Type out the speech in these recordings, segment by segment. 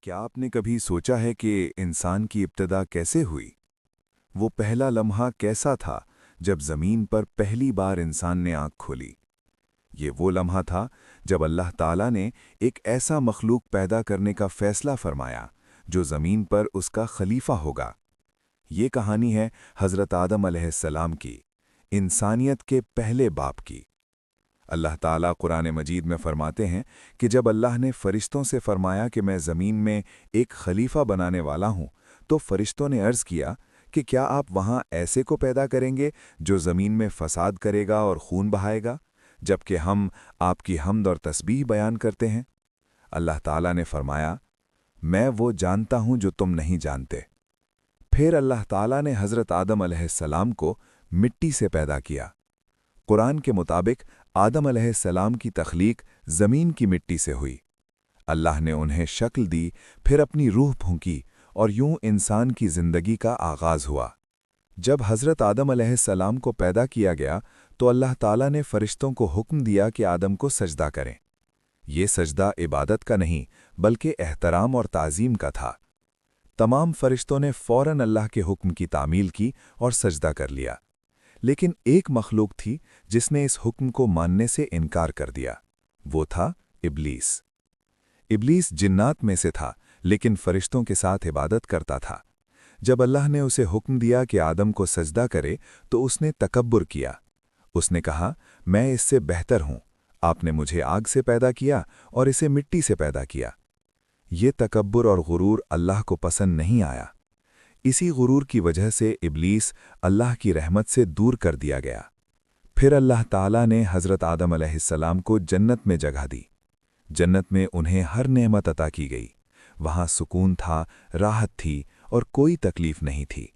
क्या आपने कभी सोचा है कि इंसान की इब्तिदा कैसे हुई? वो पहला लम्हा कैसा था जब ज़मीन पर पहली बार इंसान ने आँख खोली? ये वो लम्हा था जब अल्लाह ताला ने एक ऐसा मखलूक पैदा करने का फ़ैसला फरमाया जो ज़मीन पर उसका खलीफा होगा। ये कहानी है हज़रत आदम अलैहिस्सलाम की, इंसानियत के पहले बाप की। अल्लाह ताला कुरान मजीद में फरमाते हैं कि जब अल्लाह ने फ़रिश्तों से फरमाया कि मैं ज़मीन में एक खलीफा बनाने वाला हूँ, तो फ़रिश्तों ने अर्ज़ किया कि क्या आप वहाँ ऐसे को पैदा करेंगे जो ज़मीन में फ़साद करेगा और खून बहाएगा, जबकि हम आपकी हम्द और तस्बीह बयान करते हैं। अल्लाह ताला ने फरमाया, मैं वो जानता हूँ जो तुम नहीं जानते। फिर अल्लाह ताला ने हज़रत आदम अलैहिस्सलाम को मिट्टी से पैदा किया। कुरान के मुताबिक आदम अलैहिस्सलाम की तख्लीक ज़मीन की मिट्टी से हुई। अल्लाह ने उन्हें शक्ल दी, फिर अपनी रूह फूंकी और यूं इंसान की ज़िंदगी का आगाज़ हुआ। जब हज़रत आदम अलैहिस्सलाम को पैदा किया गया तो अल्लाह ताला ने फ़रिश्तों को हुक्म दिया कि आदम को सजदा करें। ये सजदा इबादत का नहीं बल्कि एहतराम और ताज़ीम का था। तमाम फ़रिश्तों ने फ़ौरन अल्लाह के हुक्म की तामील की और सजदा कर लिया। लेकिन एक मखलूक थी जिसने इस हुक्म को मानने से इनकार कर दिया। वो था इब्लीस। इब्लीस जिन्नात में से था, लेकिन फरिश्तों के साथ इबादत करता था। जब अल्लाह ने उसे हुक्म दिया कि आदम को सजदा करे तो उसने तकब्बुर किया। उसने कहा, मैं इससे बेहतर हूं। आपने मुझे आग से पैदा किया और इसे मिट्टी से पैदा किया। ये तकब्बुर और गुरूर अल्लाह को पसंद नहीं आया। इसी गुरूर की वजह से इब्लीस अल्लाह की रहमत से दूर कर दिया गया। फिर अल्लाह ताला ने हज़रत आदम अलैहिस्सलाम को जन्नत में जगह दी। जन्नत में उन्हें हर नेमत अता की गई। वहाँ सुकून था, राहत थी और कोई तकलीफ नहीं थी।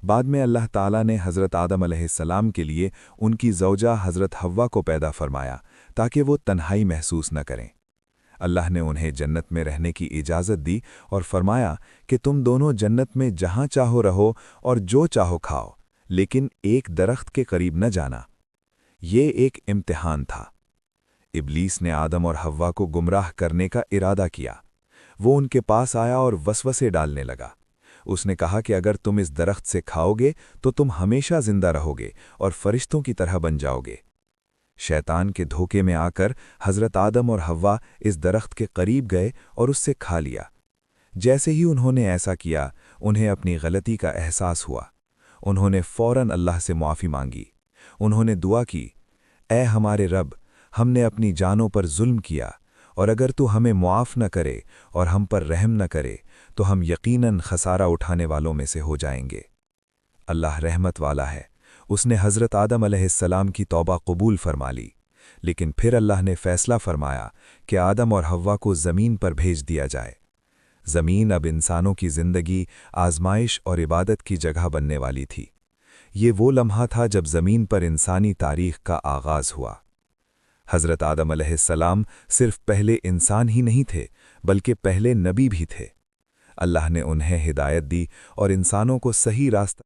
बाद में अल्लाह ताला ने हज़रत आदम अलैहिस्सलाम के लिए उनकी ज़ौजा हज़रत हव्वा को पैदा फरमाया ताकि वो तन्हाई महसूस न करें। अल्लाह ने उन्हें जन्नत में रहने की इजाज़त दी और फरमाया कि तुम दोनों जन्नत में जहाँ चाहो रहो और जो चाहो खाओ, लेकिन एक दरख्त के करीब न जाना। ये एक इम्तिहान था। इब्लीस ने आदम और हव्वा को गुमराह करने का इरादा किया। वो उनके पास आया और वसवसे डालने लगा। उसने कहा कि अगर तुम इस दरख्त से खाओगे तो तुम हमेशा जिंदा रहोगे और फरिश्तों की तरह बन जाओगे। शैतान के धोखे में आकर हज़रत आदम और हव्वा इस दरख्त के करीब गए और उससे खा लिया। जैसे ही उन्होंने ऐसा किया, उन्हें अपनी गलती का एहसास हुआ। उन्होंने फ़ौरन अल्लाह से मुआफ़ी मांगी। उन्होंने दुआ की, ऐ हमारे रब, हमने अपनी जानों पर जुल्म किया और अगर तू हमें मुआफ़ न करे और हम पर रहम न करे तो हम यकीनन खसारा उठाने वालों में से हो जाएंगे। अल्लाह रहमत वाला है। उसने हज़रत आदम अलैहिस्सलाम की तौबा कबूल फरमा ली। लेकिन फिर अल्लाह ने फ़ैसला फरमाया कि आदम और हव्वा को ज़मीन पर भेज दिया जाए। ज़मीन अब इंसानों की ज़िंदगी, आज़माइश और इबादत की जगह बनने वाली थी। ये वो लम्हा था जब ज़मीन पर इंसानी तारीख़ का आगाज़ हुआ। हज़रत आदम अलैहिस्सलाम सिर्फ पहले इंसान ही नहीं थे, बल्कि पहले नबी भी थे। अल्लाह ने उन्हें हिदायत दी और इंसानों को सही रास्ता